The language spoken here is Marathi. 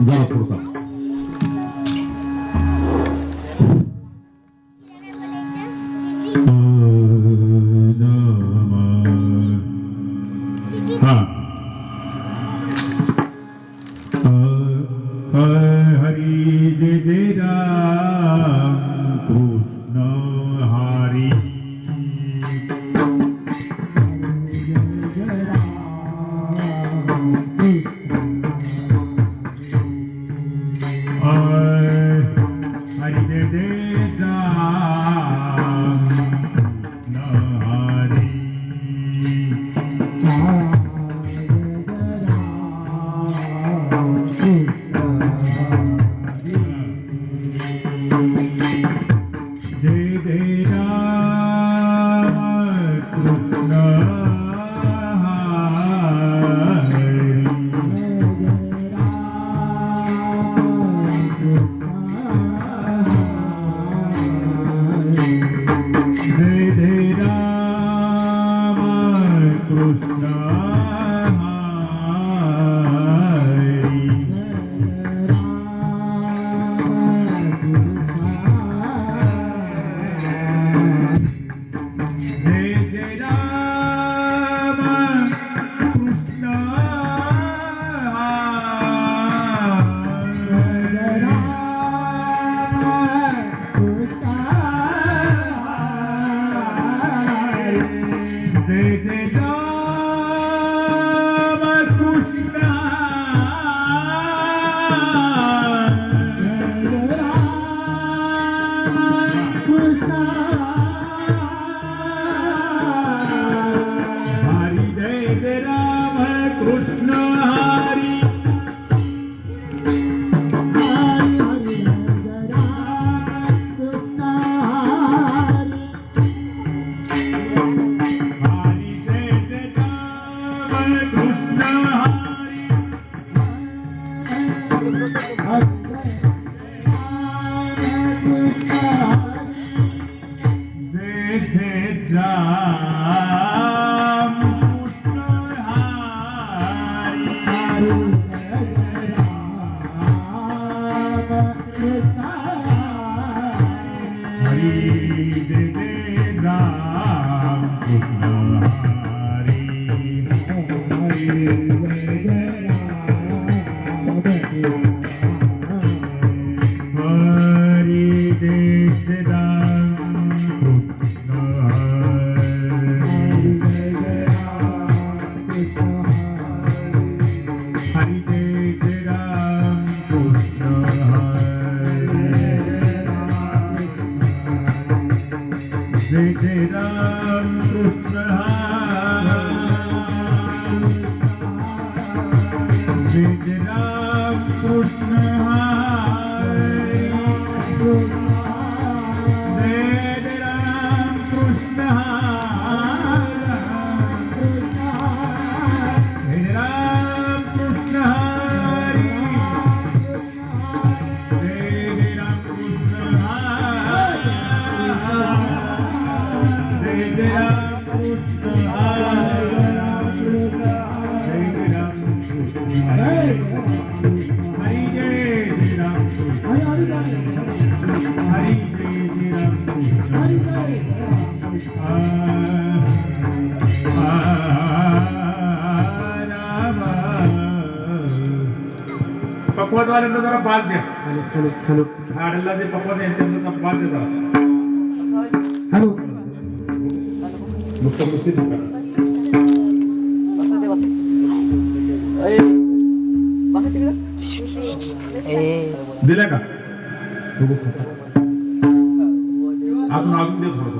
जरा थोडसा हा हरी जय जय राम कृष्ण हरी हरि जय जय राम कृष्ण हरी जय जय राम कृष्ण हरी जय जय राम कृष्ण जय जय राम कृष्ण जय जय राम कृष्ण हरि जय जय राम कृष्ण हरि हरि जय जय राम कृष्ण हरि जय जय राम कृष्ण हरि जय जय राम कृष्ण हरि हरि जय जय राम कृष्ण हरि जय जय राम कृष्ण जय जय राम कृष्ण जय जय राम कृष्ण जय जय राम कृष्ण जय राम कृष्ण हरि जय जय राम कृष्ण जय जय राम कृष्ण जय जय राम कृष्ण हरि जय जय राम कृष्ण हरि जय जय राम कृष्ण पकवान वाल्यांना जरा पाच द्या आडला जे पकवान आहे त्यांना पाच द्या हॅलो नुसतं नुसती नका दिल्या का अजून अजून दे थोडस